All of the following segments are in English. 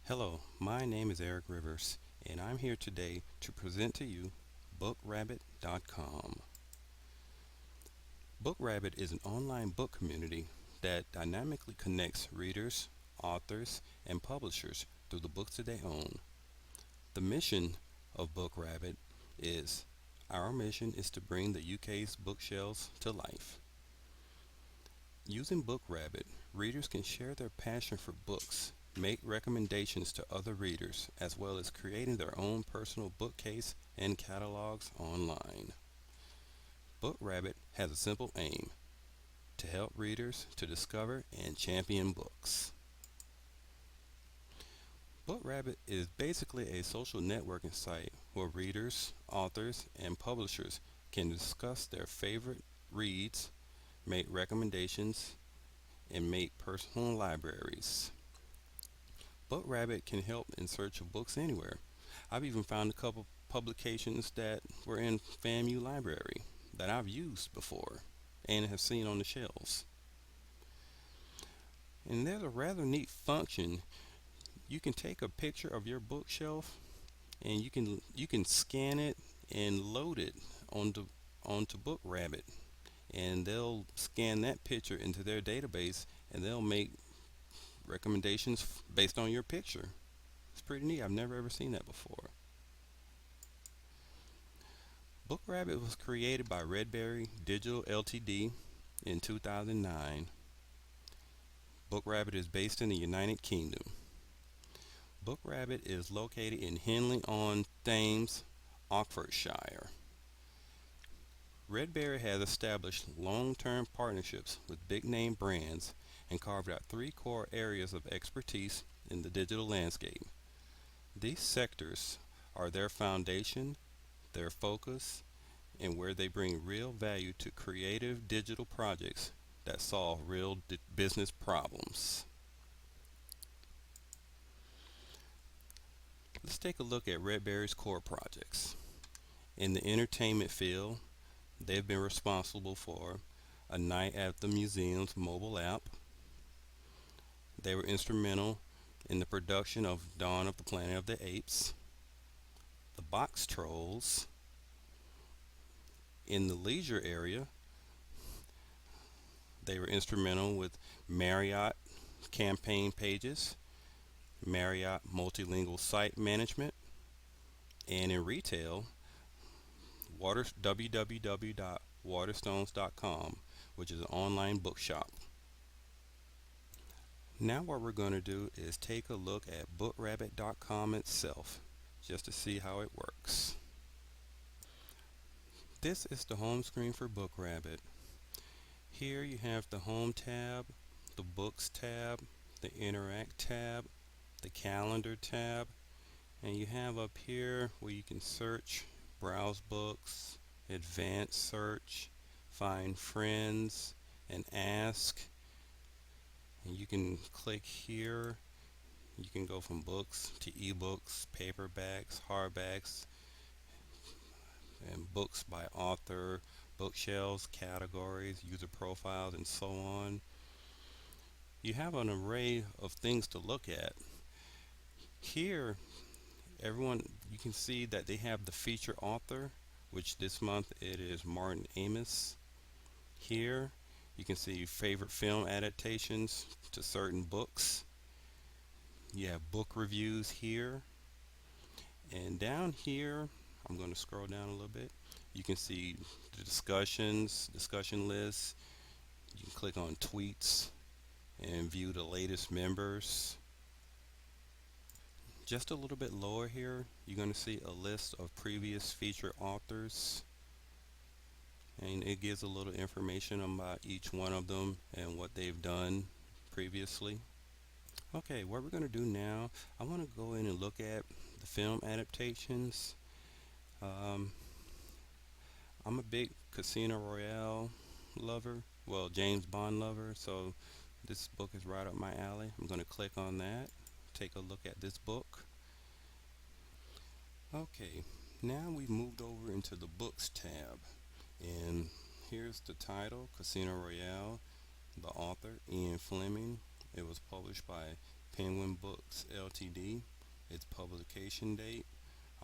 Hello, my name is Eric Rivers, and I'm here today to present to you BookRabbit.com. BookRabbit is an online book community that dynamically connects readers, authors, and publishers through the books that they own. The mission of BookRabbit is our mission is to bring the UK's bookshelves to life. Using BookRabbit, readers can share their passion for books, make recommendations to other readers, as well as creating their own personal bookcase and catalogs online. BookRabbit has a simple aim to help readers to discover and champion books. BookRabbit is basically a social networking site where readers, authors, and publishers can discuss their favorite reads, make recommendations, and make personal libraries. BookRabbit can help in search of books anywhere. I've even found a couple publications that were in FAMU library that I've used before and have seen on the shelves. And there's a rather neat function. You can take a picture of your bookshelf and you can scan it and load it onto BookRabbit, and they'll scan that picture into their database and they'll make recommendations based on your picture. It's pretty neat. I've never ever seen that before. BookRabbit was created by Redberry Digital Ltd. in 2009. BookRabbit is based in the United Kingdom. BookRabbit is located in Henley-on-Thames, Oxfordshire. Redberry has established long-term partnerships with big-name brands and carved out three core areas of expertise in the digital landscape. These sectors are their foundation, their focus, and where they bring real value to creative digital projects that solve real business problems. Let's take a look at Redberry's core projects. In the entertainment field, they've been responsible for A Night at the Museum's mobile app. They were instrumental in the production of Dawn of the Planet of the Apes, The Box Trolls. In the leisure area, they were instrumental with Marriott campaign pages, Marriott multilingual site management, and in retail, www.waterstones.com, which is an online bookshop. Now what we're going to do is take a look at BookRabbit.com itself, just to see how it works. This is the home screen for BookRabbit. Here you have the Home tab, the Books tab, the Interact tab, the Calendar tab, and you have up here where you can search, browse books, advanced search, find friends, and ask. And you can click here. You can go from books to ebooks, paperbacks, hardbacks, and books by author, bookshelves, categories, user profiles, and so on. You have an array of things to look at. Here, you can see that they have the feature author, which this month it is Martin Amis. Here, you can see favorite film adaptations to certain books. You have book reviews here. And down here, I'm going to scroll down a little bit. You can see the discussion lists. You can click on tweets and view the latest members. Just a little bit lower here, you're going to see a list of previous featured authors, and it gives a little information about each one of them and what they've done previously. Okay, what we're going to do now, I want to go in and look at the film adaptations. I'm a big Casino Royale lover, well, James Bond lover, so this book is right up my alley. I'm going to click on that, take a look at this book. Okay, now we've moved over into the Books tab, and here's the title, Casino Royale, the author Ian Fleming. It was published by Penguin Books Ltd. Its publication date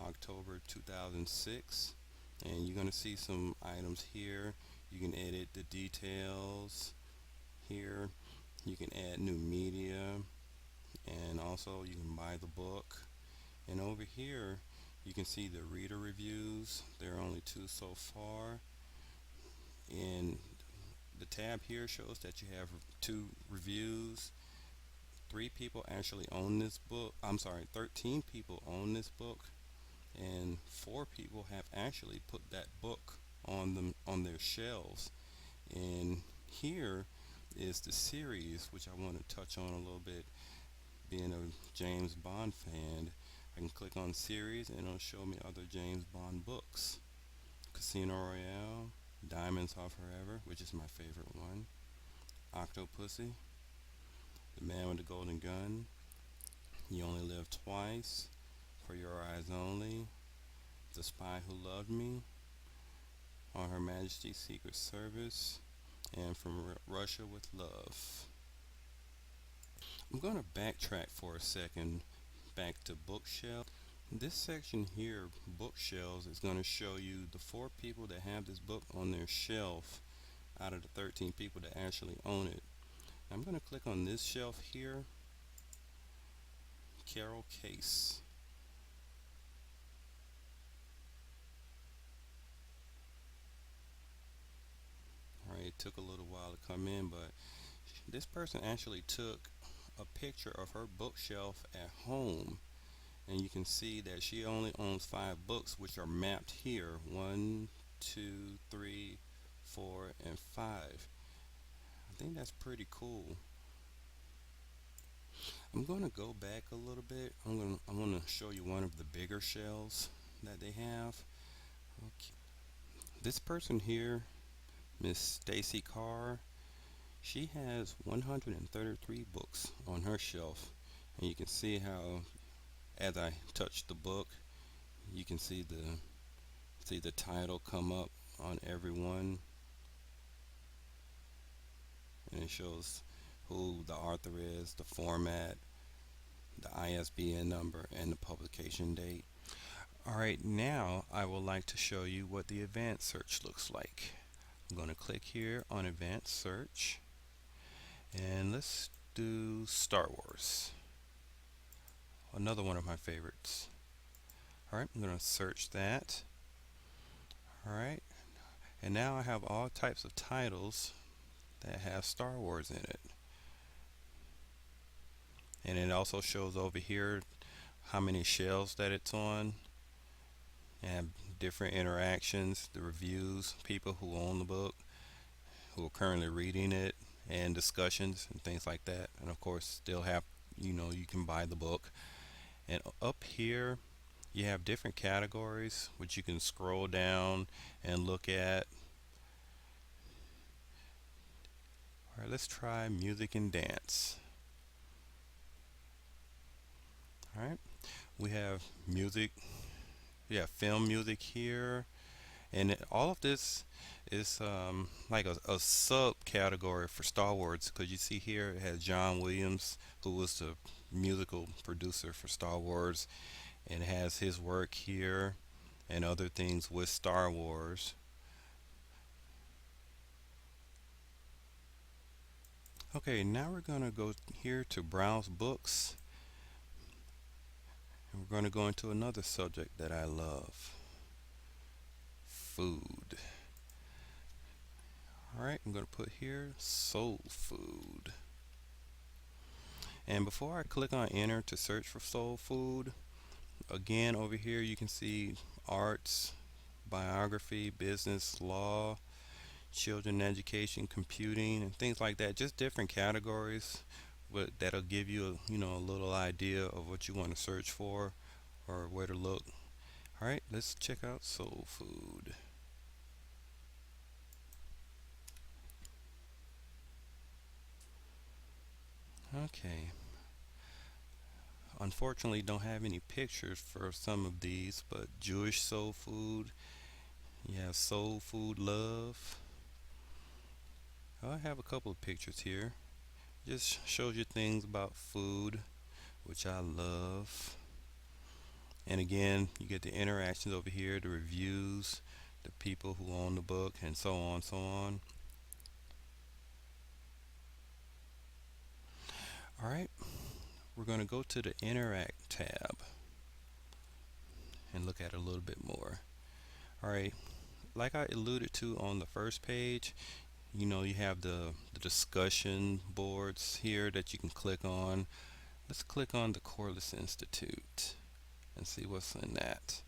October 2006. And you're going to see some items here. You can edit the details here. You can add new media, and also you can buy the book. And over here you can see the reader reviews. There are only two so far. And the tab here shows that you have two reviews. Three people actually own this book. I'm sorry, 13 people own this book, and four people have actually put that book on their shelves. And here is the series, which I want to touch on a little bit. Being a James Bond fan, I can click on series and it'll show me other James Bond books. Casino Royale, Diamonds Are Forever, which is my favorite one. Octopussy, The Man with the Golden Gun, You Only Live Twice, For Your Eyes Only, The Spy Who Loved Me, On Her Majesty's Secret Service, and From Russia with Love. I'm going to backtrack for a second back to bookshelf. This section here, bookshelves, is going to show you the four people that have this book on their shelf out of the 13 people that actually own it. I'm going to click on this shelf here, Carol Case. Alright, it took a little while to come in, but this person actually took a picture of her bookshelf at home, and you can see that she only owns 5 books, which are mapped here: 1, 2, 3, 4, and 5. I think that's pretty cool. I'm going to go back a little bit. I want to show you one of the bigger shelves that they have. Okay. This person here, Miss Stacy Carr, she has 133 books on her shelf, and you can see how, as I touch the book, you can see the title come up on every one, and it shows who the author is, the format, the ISBN number, and the publication date. Alright, now I would like to show you what the advanced search looks like. I'm going to click here on advanced search, and let's do Star Wars, another one of my favorites. Alright, I'm going to search that. Alright, and now I have all types of titles that have Star Wars in it. And it also shows over here how many shelves that it's on, and different interactions, the reviews, people who own the book, who are currently reading it, and discussions and things like that. And of course, still have, you can buy the book. And up here you have different categories which you can scroll down and look at. Alright, let's try music and dance. Alright, we have music, film music here, and all of this is like a subcategory for Star Wars, because you see here it has John Williams, who was the musical producer for Star Wars, and it has his work here and other things with Star Wars. Okay, now we're going to go here to browse books, and we're going to go into another subject that I love: food. Alright, I'm going to put here soul food. And before I click on enter to search for soul food, again over here you can see arts, biography, business, law, children education, computing, and things like that. Just different categories, but that'll give you a little idea of what you want to search for or where to look. Alright, let's check out soul food. Okay, unfortunately don't have any pictures for some of these, but Jewish soul food, you have soul food love. I have a couple of pictures here. Just shows you things about food. which I love. And again, you get the interactions over here, the reviews, the people who own the book, and so on, so on. All right, we're going to go to the Interact tab and look at it a little bit more. All right, like I alluded to on the first page, you have the discussion boards here that you can click on. Let's click on the Corliss Institute and see what's in that.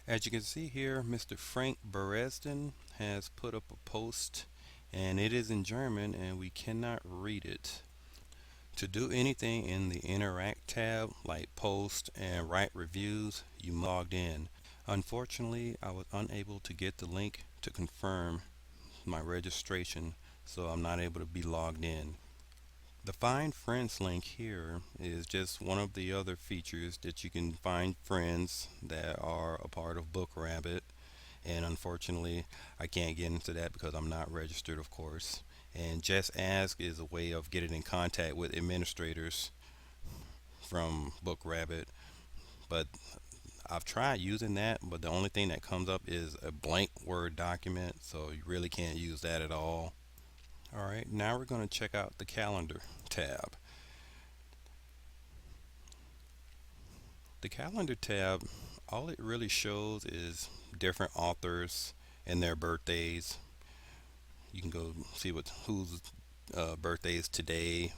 As you can see here, Mr. Frank Beresden has put up a post, and it is in German and we cannot read it. To do anything in the Interact tab, like post and write reviews, you must be logged in. Unfortunately, I was unable to get the link to confirm my registration, so I'm not able to be logged in. The Find Friends link here is just one of the other features that you can find friends that are a part of BookRabbit, and unfortunately I can't get into that because I'm not registered, of course. And Just Ask is a way of getting in contact with administrators from BookRabbit, but I've tried using that, but the only thing that comes up is a blank Word document, so you really can't use that at all. Alright, now we're going to check out the Calendar tab. The Calendar tab, all it really shows is different authors and their birthdays. You can go see whose birthday is today.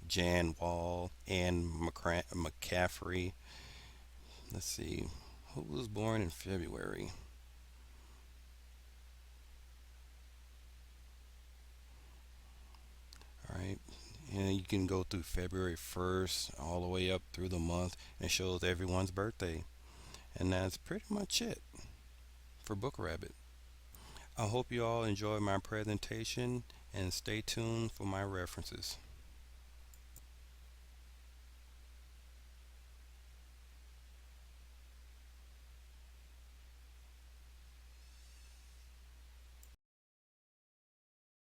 Jan Wall, Anne McCaffrey. Let's see, who was born in February? Alright, and you can go through February 1st all the way up through the month, and it shows everyone's birthday. And that's pretty much it for BookRabbit. I hope you all enjoyed my presentation and stay tuned for my references.